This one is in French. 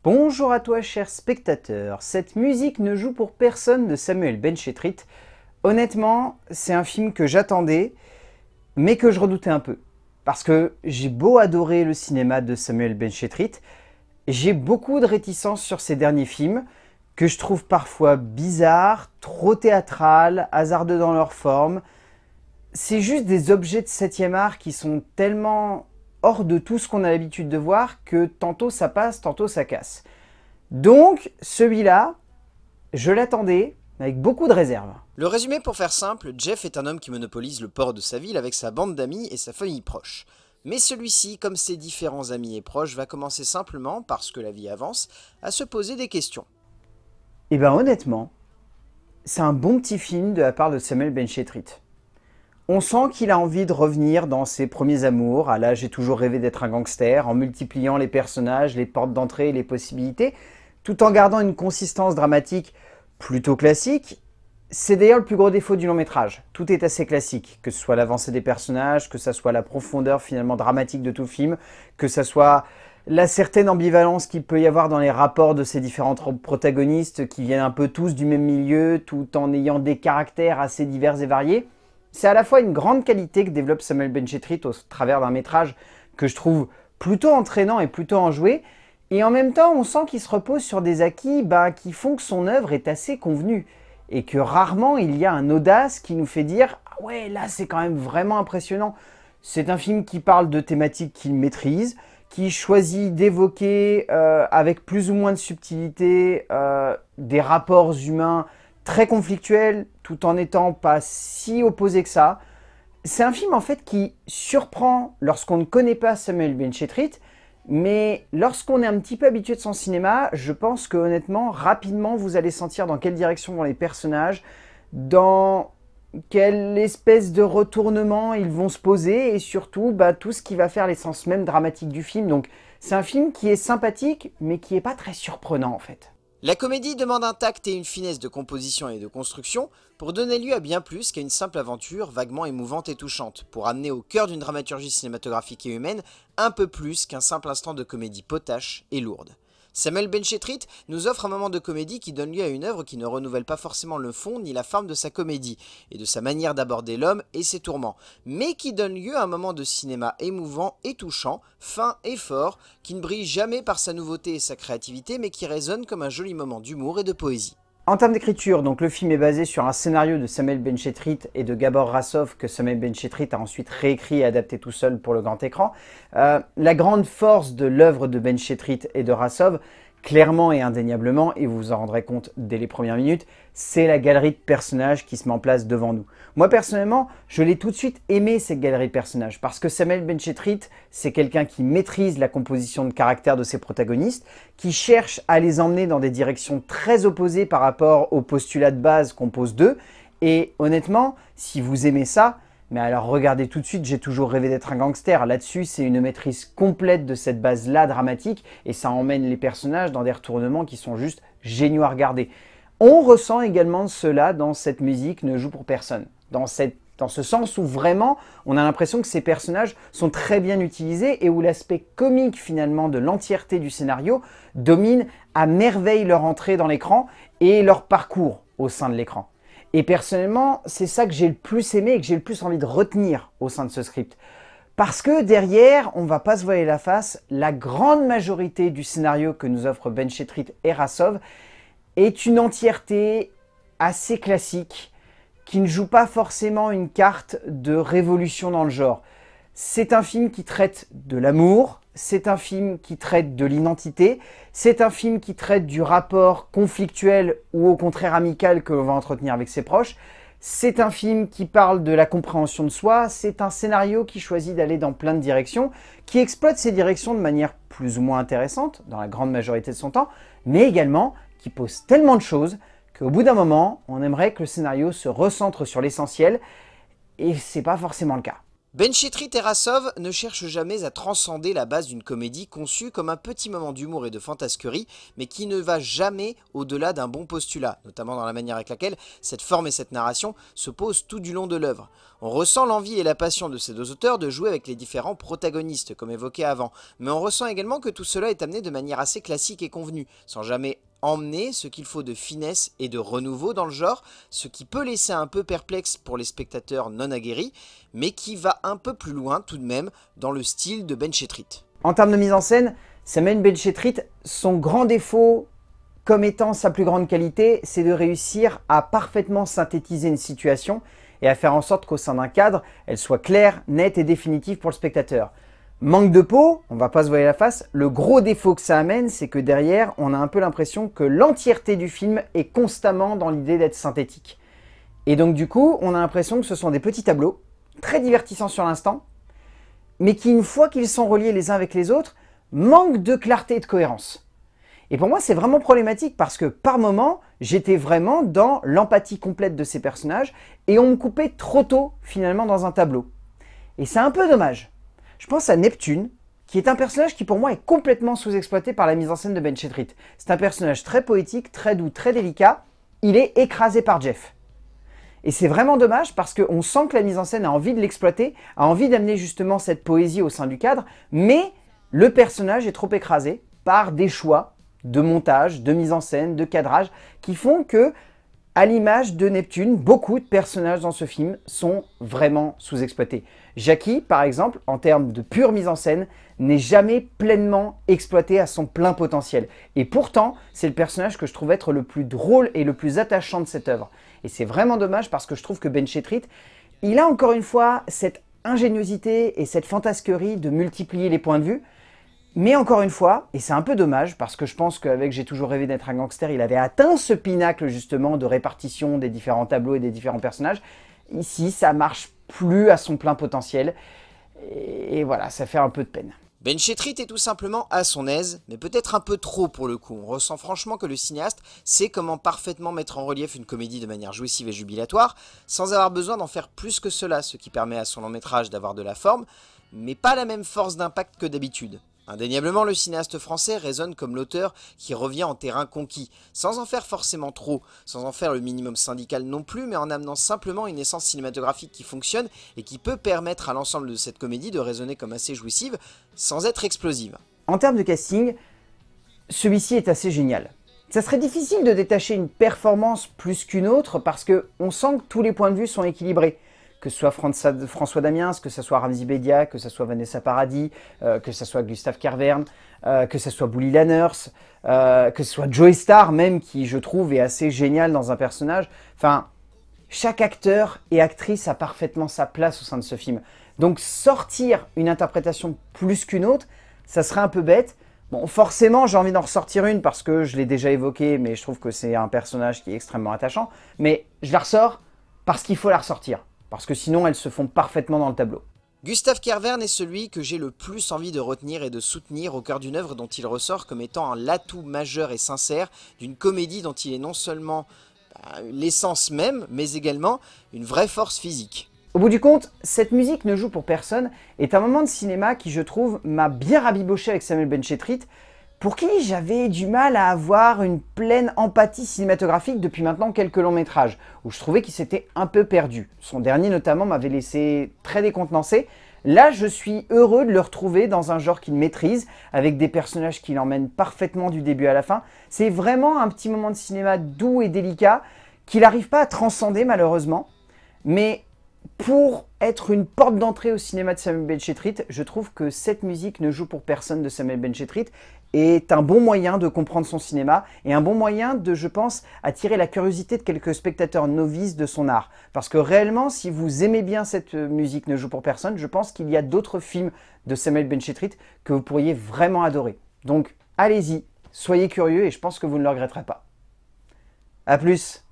Bonjour à toi cher spectateur, cette musique ne joue pour personne de Samuel Benchetrit. Honnêtement, c'est un film que j'attendais, mais que je redoutais un peu. Parce que j'ai beau adorer le cinéma de Samuel Benchetrit, j'ai beaucoup de réticences sur ses derniers films, que je trouve parfois bizarres, trop théâtrales, hasardeux dans leur forme. C'est juste des objets de 7e art qui sont tellement hors de tout ce qu'on a l'habitude de voir que tantôt ça passe, tantôt ça casse. Donc celui-là, je l'attendais avec beaucoup de réserve. Le résumé pour faire simple, Jeff est un homme qui monopolise le port de sa ville avec sa bande d'amis et sa famille proche. Mais celui-ci, comme ses différents amis et proches, va commencer simplement, parce que la vie avance, à se poser des questions. Et ben honnêtement, c'est un bon petit film de la part de Samuel Benchetrit. On sent qu'il a envie de revenir dans ses premiers amours, à là j'ai toujours rêvé d'être un gangster, en multipliant les personnages, les portes d'entrée et les possibilités, tout en gardant une consistance dramatique plutôt classique. C'est d'ailleurs le plus gros défaut du long métrage. Tout est assez classique, que ce soit l'avancée des personnages, que ce soit la profondeur finalement dramatique de tout le film, que ce soit la certaine ambivalence qu'il peut y avoir dans les rapports de ces différents protagonistes qui viennent un peu tous du même milieu, tout en ayant des caractères assez divers et variés. C'est à la fois une grande qualité que développe Samuel Benchetrit au travers d'un métrage que je trouve plutôt entraînant et plutôt enjoué, et en même temps on sent qu'il se repose sur des acquis qui font que son œuvre est assez convenue, et que rarement il y a un audace qui nous fait dire « Ah ouais, là c'est quand même vraiment impressionnant ». C'est un film qui parle de thématiques qu'il maîtrise, qui choisit d'évoquer avec plus ou moins de subtilité des rapports humains très conflictuel, tout en n'étant pas si opposé que ça. C'est un film en fait qui surprend lorsqu'on ne connaît pas Samuel Benchetrit, mais lorsqu'on est un petit peu habitué de son cinéma, je pense que honnêtement, rapidement, vous allez sentir dans quelle direction vont les personnages, dans quelle espèce de retournement ils vont se poser, et surtout tout ce qui va faire l'essence même dramatique du film. Donc c'est un film qui est sympathique, mais qui n'est pas très surprenant en fait. La comédie demande un tact et une finesse de composition et de construction pour donner lieu à bien plus qu'à une simple aventure vaguement émouvante et touchante, pour amener au cœur d'une dramaturgie cinématographique et humaine un peu plus qu'un simple instant de comédie potache et lourde. Samuel Benchetrit nous offre un moment de comédie qui donne lieu à une œuvre qui ne renouvelle pas forcément le fond ni la forme de sa comédie et de sa manière d'aborder l'homme et ses tourments, mais qui donne lieu à un moment de cinéma émouvant et touchant, fin et fort, qui ne brille jamais par sa nouveauté et sa créativité, mais qui résonne comme un joli moment d'humour et de poésie. En termes d'écriture, donc le film est basé sur un scénario de Samuel Benchetrit et de Gabor Rassov que Samuel Benchetrit a ensuite réécrit et adapté tout seul pour le grand écran. La grande force de l'œuvre de Benchetrit et de Rassov, clairement et indéniablement, et vous vous en rendrez compte dès les premières minutes, c'est la galerie de personnages qui se met en place devant nous. Moi personnellement, je l'ai tout de suite aimé cette galerie de personnages, parce que Samuel Benchetrit, c'est quelqu'un qui maîtrise la composition de caractère de ses protagonistes, qui cherche à les emmener dans des directions très opposées par rapport au postulat de base qu'on pose d'eux, et honnêtement, si vous aimez ça, mais alors regardez tout de suite, j'ai toujours rêvé d'être un gangster. Là-dessus, c'est une maîtrise complète de cette base-là dramatique et ça emmène les personnages dans des retournements qui sont juste géniaux à regarder. On ressent également cela dans cette musique Ne joue pour personne. Dans ce sens où vraiment, on a l'impression que ces personnages sont très bien utilisés et où l'aspect comique finalement de l'entièreté du scénario domine à merveille leur entrée dans l'écran et leur parcours au sein de l'écran. Et personnellement, c'est ça que j'ai le plus aimé et que j'ai le plus envie de retenir au sein de ce script. Parce que derrière, on ne va pas se voiler la face, la grande majorité du scénario que nous offrent Benchetrit et Rassov est une entièreté assez classique qui ne joue pas forcément une carte de révolution dans le genre. C'est un film qui traite de l'amour, c'est un film qui traite de l'identité, c'est un film qui traite du rapport conflictuel ou au contraire amical que l'on va entretenir avec ses proches, c'est un film qui parle de la compréhension de soi, c'est un scénario qui choisit d'aller dans plein de directions, qui exploite ces directions de manière plus ou moins intéressante, dans la grande majorité de son temps, mais également qui pose tellement de choses qu'au bout d'un moment, on aimerait que le scénario se recentre sur l'essentiel, et c'est pas forcément le cas. Benchetrit et Rassov ne cherchent jamais à transcender la base d'une comédie conçue comme un petit moment d'humour et de fantasquerie, mais qui ne va jamais au-delà d'un bon postulat, notamment dans la manière avec laquelle cette forme et cette narration se posent tout du long de l'œuvre. On ressent l'envie et la passion de ces deux auteurs de jouer avec les différents protagonistes, comme évoqué avant, mais on ressent également que tout cela est amené de manière assez classique et convenue, sans jamais emmener ce qu'il faut de finesse et de renouveau dans le genre, ce qui peut laisser un peu perplexe pour les spectateurs non aguerris, mais qui va un peu plus loin tout de même dans le style de Benchetrit. En termes de mise en scène, Samuel Benchetrit, son grand défaut, comme étant sa plus grande qualité, c'est de réussir à parfaitement synthétiser une situation et à faire en sorte qu'au sein d'un cadre, elle soit claire, nette et définitive pour le spectateur. Manque de peau, on va pas se voiler la face, le gros défaut que ça amène, c'est que derrière, on a un peu l'impression que l'entièreté du film est constamment dans l'idée d'être synthétique. Et donc du coup, on a l'impression que ce sont des petits tableaux, très divertissants sur l'instant, mais qui, une fois qu'ils sont reliés les uns avec les autres, manquent de clarté et de cohérence. Et pour moi, c'est vraiment problématique parce que par moments, j'étais vraiment dans l'empathie complète de ces personnages et on me coupait trop tôt finalement dans un tableau. Et c'est un peu dommage. Je pense à Neptune, qui est un personnage qui pour moi est complètement sous-exploité par la mise en scène de Benchetrit. C'est un personnage très poétique, très doux, très délicat. Il est écrasé par Jeff. Et c'est vraiment dommage parce qu'on sent que la mise en scène a envie de l'exploiter, a envie d'amener justement cette poésie au sein du cadre, mais le personnage est trop écrasé par des choix de montage, de mise en scène, de cadrage, qui font que, à l'image de Neptune, beaucoup de personnages dans ce film sont vraiment sous-exploités. Jackie, par exemple, en termes de pure mise en scène, n'est jamais pleinement exploité à son plein potentiel. Et pourtant, c'est le personnage que je trouve être le plus drôle et le plus attachant de cette œuvre. Et c'est vraiment dommage parce que je trouve que Benchetrit, il a encore une fois cette ingéniosité et cette fantasquerie de multiplier les points de vue. Mais encore une fois, et c'est un peu dommage parce que je pense qu'avec J'ai toujours rêvé d'être un gangster, il avait atteint ce pinacle justement de répartition des différents tableaux et des différents personnages. Ici, ça marche plus à son plein potentiel. Et voilà, ça fait un peu de peine. Benchetrit est tout simplement à son aise, mais peut-être un peu trop pour le coup. On ressent franchement que le cinéaste sait comment parfaitement mettre en relief une comédie de manière jouissive et jubilatoire, sans avoir besoin d'en faire plus que cela, ce qui permet à son long métrage d'avoir de la forme, mais pas la même force d'impact que d'habitude. Indéniablement, le cinéaste français résonne comme l'auteur qui revient en terrain conquis, sans en faire forcément trop, sans en faire le minimum syndical non plus, mais en amenant simplement une essence cinématographique qui fonctionne et qui peut permettre à l'ensemble de cette comédie de résonner comme assez jouissive, sans être explosive. En termes de casting, celui-ci est assez génial. Ça serait difficile de détacher une performance plus qu'une autre parce qu'on sent que tous les points de vue sont équilibrés. Que ce soit François Damiens, que ce soit Ramzy Bedia, que ce soit Vanessa Paradis, que ce soit Gustave Kervern, que ce soit Bully Lanners, que ce soit Joey Starr même, qui je trouve est assez génial dans un personnage. Enfin, chaque acteur et actrice a parfaitement sa place au sein de ce film. Donc sortir une interprétation plus qu'une autre, ça serait un peu bête. Bon, forcément, j'ai envie d'en ressortir une parce que je l'ai déjà évoqué, mais je trouve que c'est un personnage qui est extrêmement attachant. Mais je la ressors parce qu'il faut la ressortir. Parce que sinon, elles se font parfaitement dans le tableau. Gustave Kervern est celui que j'ai le plus envie de retenir et de soutenir au cœur d'une œuvre dont il ressort comme étant un atout majeur et sincère d'une comédie dont il est non seulement l'essence même, mais également une vraie force physique. Au bout du compte, cette musique ne joue pour personne est un moment de cinéma qui, je trouve, m'a bien rabiboché avec Samuel Benchetrit, pour qui j'avais du mal à avoir une pleine empathie cinématographique depuis maintenant quelques longs métrages, où je trouvais qu'il s'était un peu perdu. Son dernier notamment m'avait laissé très décontenancé. Là, je suis heureux de le retrouver dans un genre qu'il maîtrise, avec des personnages qui l'emmènent parfaitement du début à la fin. C'est vraiment un petit moment de cinéma doux et délicat, qu'il n'arrive pas à transcender malheureusement, mais pour être une porte d'entrée au cinéma de Samuel Benchetrit, je trouve que cette musique ne joue pour personne de Samuel Benchetrit est un bon moyen de comprendre son cinéma et un bon moyen de, je pense, attirer la curiosité de quelques spectateurs novices de son art. Parce que réellement, si vous aimez bien cette musique ne joue pour personne, je pense qu'il y a d'autres films de Samuel Benchetrit que vous pourriez vraiment adorer. Donc, allez-y, soyez curieux et je pense que vous ne le regretterez pas. A plus!